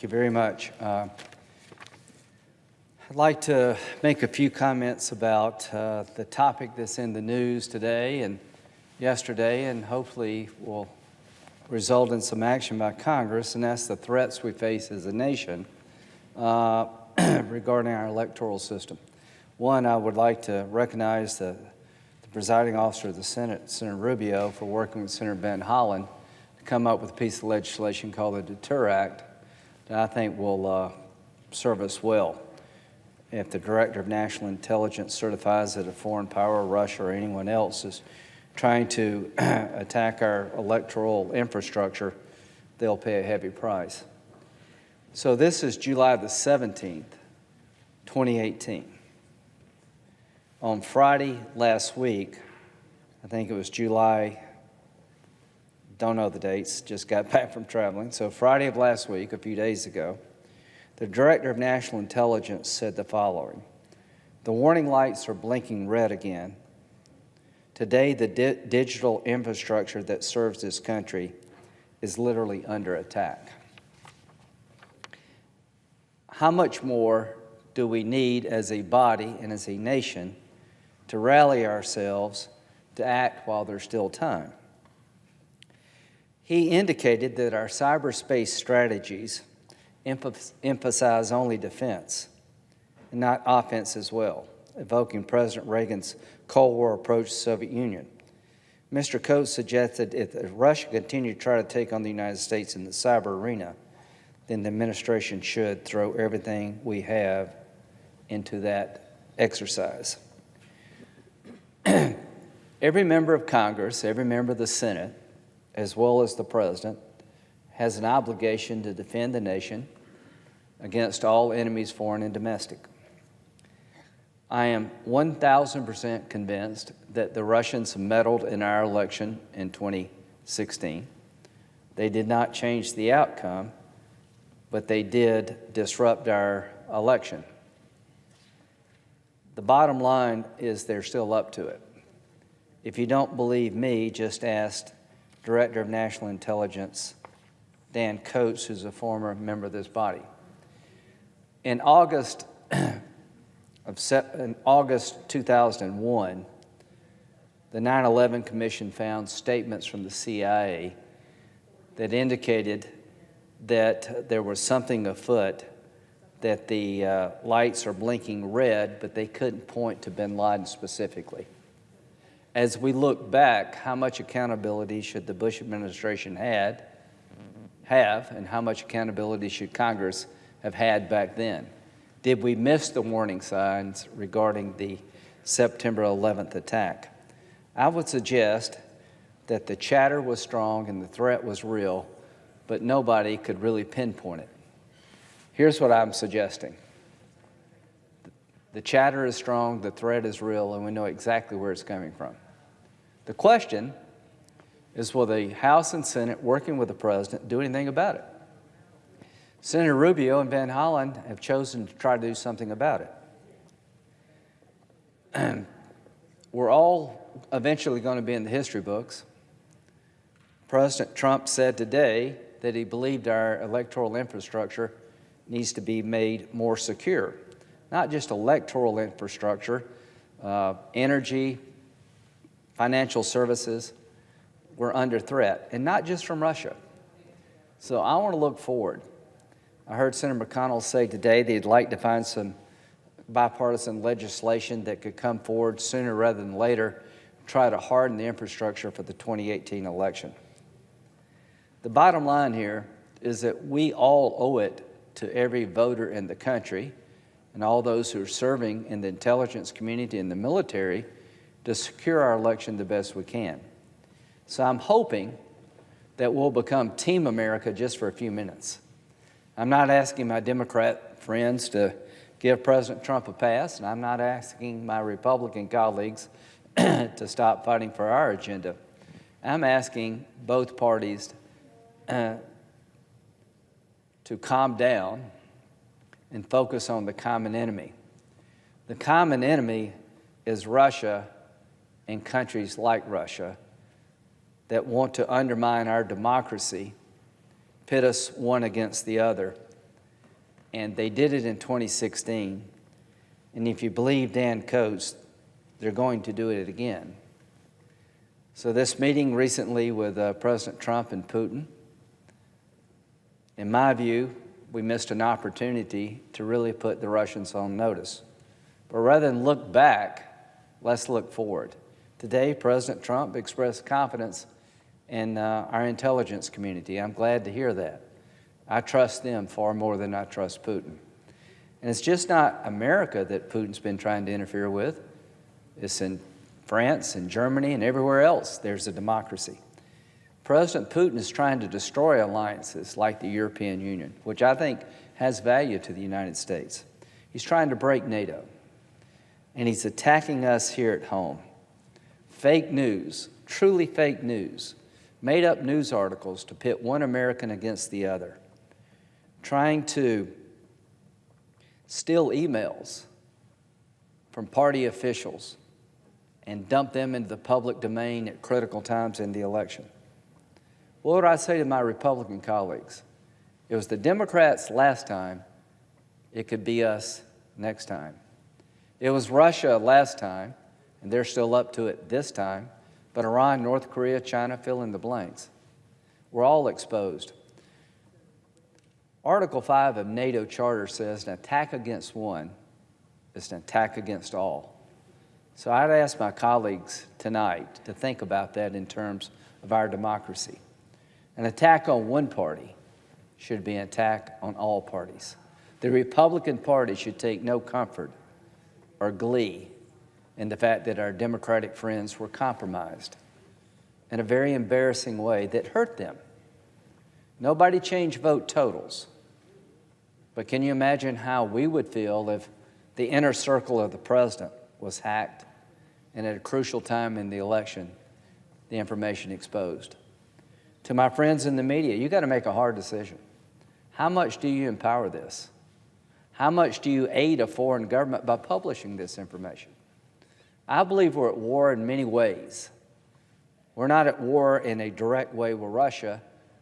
Thank you very much. I'd like to make a few comments about the topic that's in the news today and yesterday, and hopefully will result in some action by Congress, and that's the threats we face as a nation regarding our electoral system. One, I would like to recognize the presiding officer of the Senate, Senator Rubio, for working with Senator Ben Holland to come up with a piece of legislation called the Deter Act that I think will serve us well. If the Director of National Intelligence certifies that a foreign power, Russia or anyone else, is trying to attack our electoral infrastructure, they'll pay a heavy price. So this is July the 17th, 2018. On Friday last week, I think it was July, don't know the dates, just got back from traveling. So Friday of last week, a few days ago, the Director of National Intelligence said the following: "The warning lights are blinking red again. Today, the digital infrastructure that serves this country is literally under attack." How much more do we need as a body and as a nation to rally ourselves to act while there's still time? He indicated that our cyberspace strategies emphasize only defense and not offense as well, evoking President Reagan's Cold War approach to the Soviet Union. Mr. Coates suggested if Russia continued to try to take on the United States in the cyber arena, then the administration should throw everything we have into that exercise. Every member of Congress, every member of the Senate, as well as the President, has an obligation to defend the nation against all enemies, foreign and domestic. I am 1,000% convinced that the Russians meddled in our election in 2016. They did not change the outcome, but they did disrupt our election. The bottom line is they're still up to it. If you don't believe me, just ask Director of National Intelligence Dan Coates, who's a former member of this body. In August 2001, the 9/11 Commission found statements from the CIA that indicated that there was something afoot, that the lights are blinking red, but they couldn't point to bin Laden specifically. As we look back, how much accountability should the Bush administration have, and how much accountability should Congress have had back then? Did we miss the warning signs regarding the September 11th attack? I would suggest that the chatter was strong and the threat was real, but nobody could really pinpoint it. Here's what I'm suggesting. The chatter is strong, the threat is real, and we know exactly where it's coming from. The question is, will the House and Senate, working with the President, do anything about it? Senator Rubio and Ben Holland have chosen to try to do something about it. We're all eventually going to be in the history books. President Trump said today that he believed our electoral infrastructure needs to be made more secure. Not just electoral infrastructure, energy, financial services were under threat, and not just from Russia. So I want to look forward. I heard Senator McConnell say today that he'd like to find some bipartisan legislation that could come forward sooner rather than later, try to harden the infrastructure for the 2018 election. The bottom line here is that we all owe it to every voter in the country and all those who are serving in the intelligence community and the military to secure our election the best we can. So I'm hoping that we'll become Team America just for a few minutes. I'm not asking my Democrat friends to give President Trump a pass, and I'm not asking my Republican colleagues to stop fighting for our agenda. I'm asking both parties to calm down and focus on the common enemy. The common enemy is Russia and countries like Russia that want to undermine our democracy, pit us one against the other, and they did it in 2016. And if you believe Dan Coates, they're going to do it again. So this meeting recently with President Trump and Putin, in my view, we missed an opportunity to really put the Russians on notice. But rather than look back, let's look forward. Today, President Trump expressed confidence in our intelligence community. I'm glad to hear that. I trust them far more than I trust Putin. And it's just not America that Putin's been trying to interfere with. It's in France and Germany and everywhere else there's a democracy. President Putin is trying to destroy alliances like the European Union, which I think has value to the United States. He's trying to break NATO, and he's attacking us here at home. Fake news, truly fake news, made up news articles to pit one American against the other, trying to steal emails from party officials and dump them into the public domain at critical times in the election. What would I say to my Republican colleagues? It was the Democrats last time. It could be us next time. It was Russia last time, and they're still up to it this time, but Iran, North Korea, China, fill in the blanks. We're all exposed. Article 5 of NATO Charter says an attack against one is an attack against all. So I'd ask my colleagues tonight to think about that in terms of our democracy. An attack on one party should be an attack on all parties. The Republican Party should take no comfort or glee in the fact that our Democratic friends were compromised in a very embarrassing way that hurt them. Nobody changed vote totals, but can you imagine how we would feel if the inner circle of the president was hacked and at a crucial time in the election, the information exposed? To my friends in the media, you got to make a hard decision. How much do you empower this? How much do you aid a foreign government by publishing this information? I believe we're at war in many ways. We're not at war in a direct way with Russia,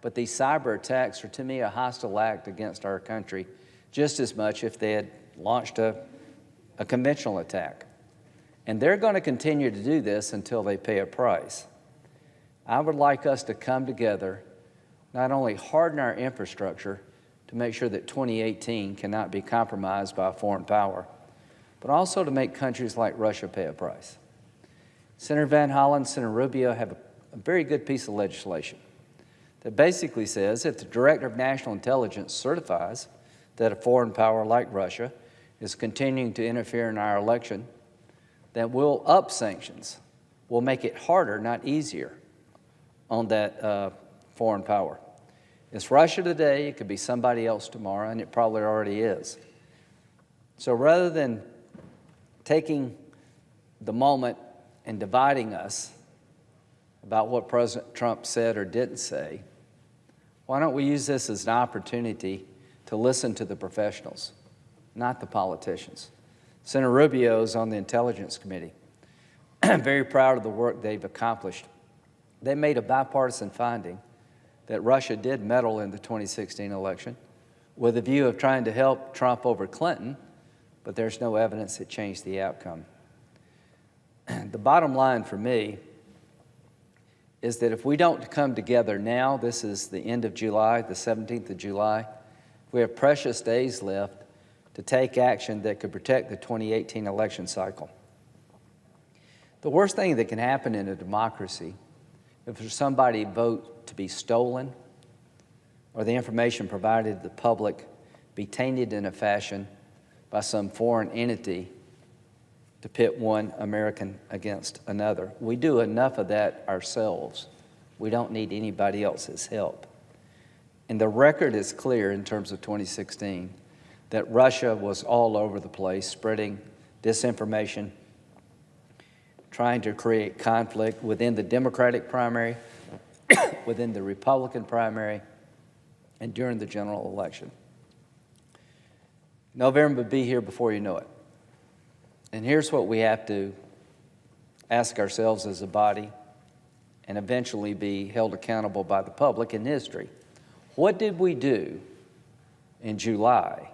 but these cyber attacks are, to me, a hostile act against our country, just as much if they had launched a conventional attack. And they're going to continue to do this until they pay a price. I would like us to come together, not only harden our infrastructure to make sure that 2018 cannot be compromised by a foreign power, but also to make countries like Russia pay a price. Senator Van Hollen, Senator Rubio have a very good piece of legislation that basically says if the Director of National Intelligence certifies that a foreign power like Russia is continuing to interfere in our election, then we'll up sanctions. We'll make it harder, not easier, on that foreign power. It's Russia today, it could be somebody else tomorrow, and it probably already is. So rather than taking the moment and dividing us about what President Trump said or didn't say, why don't we use this as an opportunity to listen to the professionals, not the politicians? Senator Rubio is on the Intelligence Committee. I'm very proud of the work they've accomplished. They made a bipartisan finding that Russia did meddle in the 2016 election with a view of trying to help Trump over Clinton, but there's no evidence it changed the outcome. The bottom line for me is that if we don't come together now, this is the end of July, the 17th of July, we have precious days left to take action that could protect the 2018 election cycle. The worst thing that can happen in a democracy, if there's somebody vote to be stolen or the information provided to the public be tainted in a fashion by some foreign entity to pit one American against another. We do enough of that ourselves. We don't need anybody else's help. And the record is clear in terms of 2016 that Russia was all over the place spreading disinformation, trying to create conflict within the Democratic primary, within the Republican primary, and during the general election. November will be here before you know it. And here's what we have to ask ourselves as a body and eventually be held accountable by the public in history. What did we do in July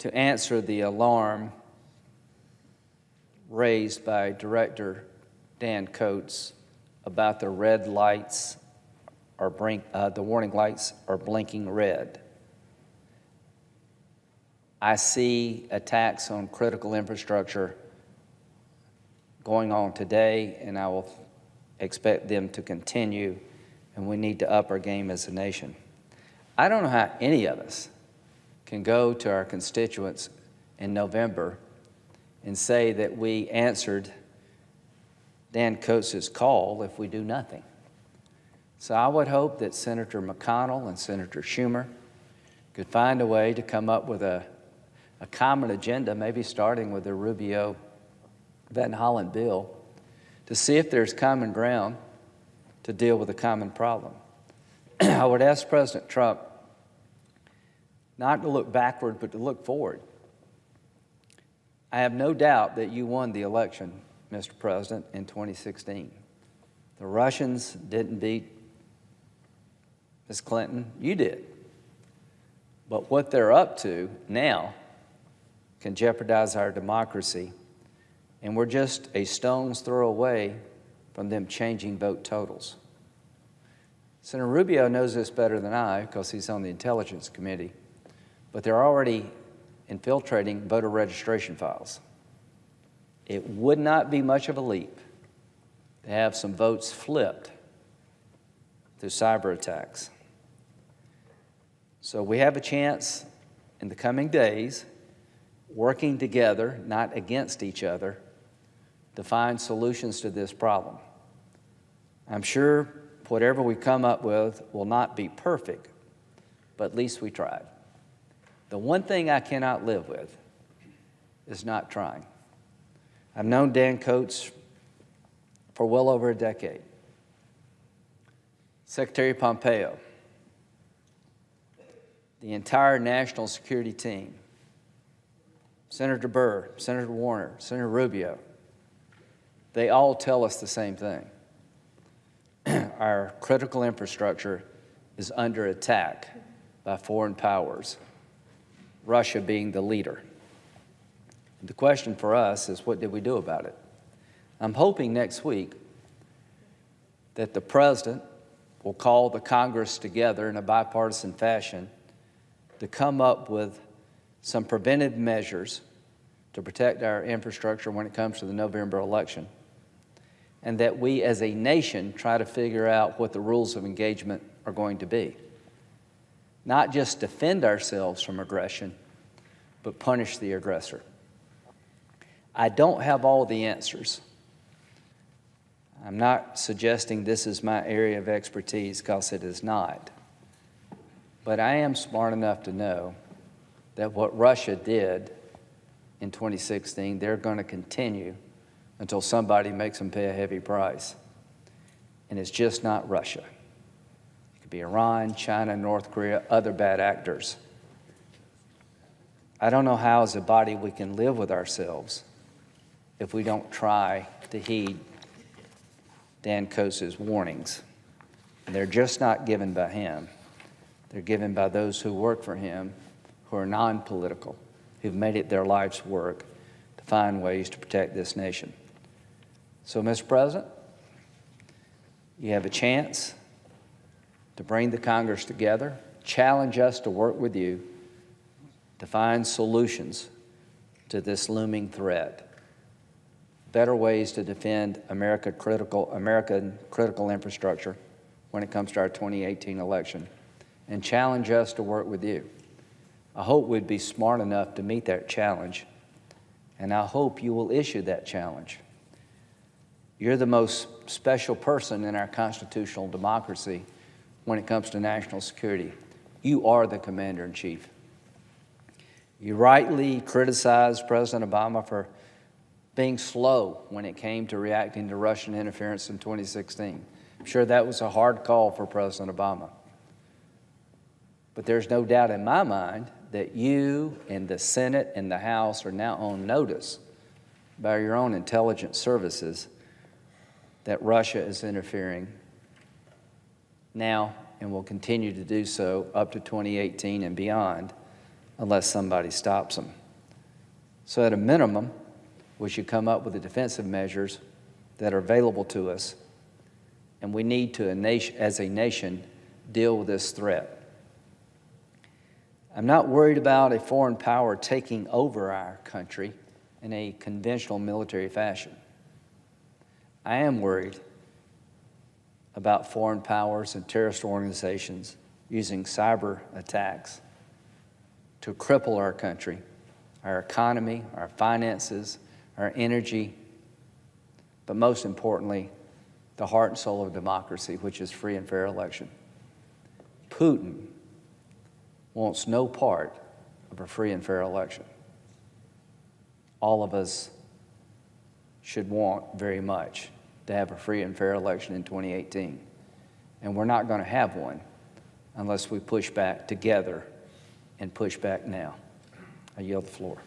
to answer the alarm raised by Director Dan Coates about the red lights or the warning lights are blinking red. I see attacks on critical infrastructure going on today, and I will expect them to continue, and we need to up our game as a nation. I don't know how any of us can go to our constituents in November and say that we answered Dan Coates' call if we do nothing. So I would hope that Senator McConnell and Senator Schumer could find a way to come up with a common agenda, maybe starting with the Rubio-Van Hollen bill, to see if there's common ground to deal with a common problem. I would ask President Trump not to look backward, but to look forward. I have no doubt that you won the election, Mr. President, in 2016. The Russians didn't beat Ms. Clinton. You did. But what they're up to now can jeopardize our democracy, and we're just a stone's throw away from them changing vote totals. Senator Rubio knows this better than I because he's on the Intelligence Committee, but they're already infiltrating voter registration files. It would not be much of a leap to have some votes flipped through cyber attacks. So we have a chance in the coming days, working together, not against each other, to find solutions to this problem. I'm sure whatever we come up with will not be perfect, but at least we tried. The one thing I cannot live with is not trying. I've known Dan Coates for well over a decade. Secretary Pompeo, the entire national security team, Senator Burr, Senator Warner, Senator Rubio, they all tell us the same thing. Our critical infrastructure is under attack by foreign powers, Russia being the leader. The question for us is, what did we do about it? I'm hoping next week that the President will call the Congress together in a bipartisan fashion to come up with some preventive measures to protect our infrastructure when it comes to the November election, and that we as a nation try to figure out what the rules of engagement are going to be. Not just defend ourselves from aggression, but punish the aggressor. I don't have all the answers. I'm not suggesting this is my area of expertise, because it is not. But I am smart enough to know that what Russia did in 2016, they're going to continue until somebody makes them pay a heavy price. And it's just not Russia. It could be Iran, China, North Korea, other bad actors. I don't know how as a body we can live with ourselves if we don't try to heed Dan Coates' warnings. And they're just not given by him. They're given by those who work for him, who are non-political, who've made it their life's work to find ways to protect this nation. So, Mr. President, you have a chance to bring the Congress together, challenge us to work with you to find solutions to this looming threat, better ways to defend American critical infrastructure when it comes to our 2018 election, and challenge us to work with you. I hope we'd be smart enough to meet that challenge, and I hope you will issue that challenge. You're the most special person in our constitutional democracy when it comes to national security. You are the commander-in-chief. You rightly criticized President Obama for being slow when it came to reacting to Russian interference in 2016. I'm sure that was a hard call for President Obama. But there's no doubt in my mind that you and the Senate and the House are now on notice by your own intelligence services that Russia is interfering now and will continue to do so up to 2018 and beyond unless somebody stops them. So at a minimum, we should come up with the defensive measures that are available to us, and we need to, as a nation, deal with this threat. I'm not worried about a foreign power taking over our country in a conventional military fashion. I am worried about foreign powers and terrorist organizations using cyber attacks to cripple our country, our economy, our finances, our energy, but most importantly, the heart and soul of democracy, which is free and fair election. Putin wants no part of a free and fair election. All of us should want very much to have a free and fair election in 2018. And we're not going to have one unless we push back together and push back now. I yield the floor.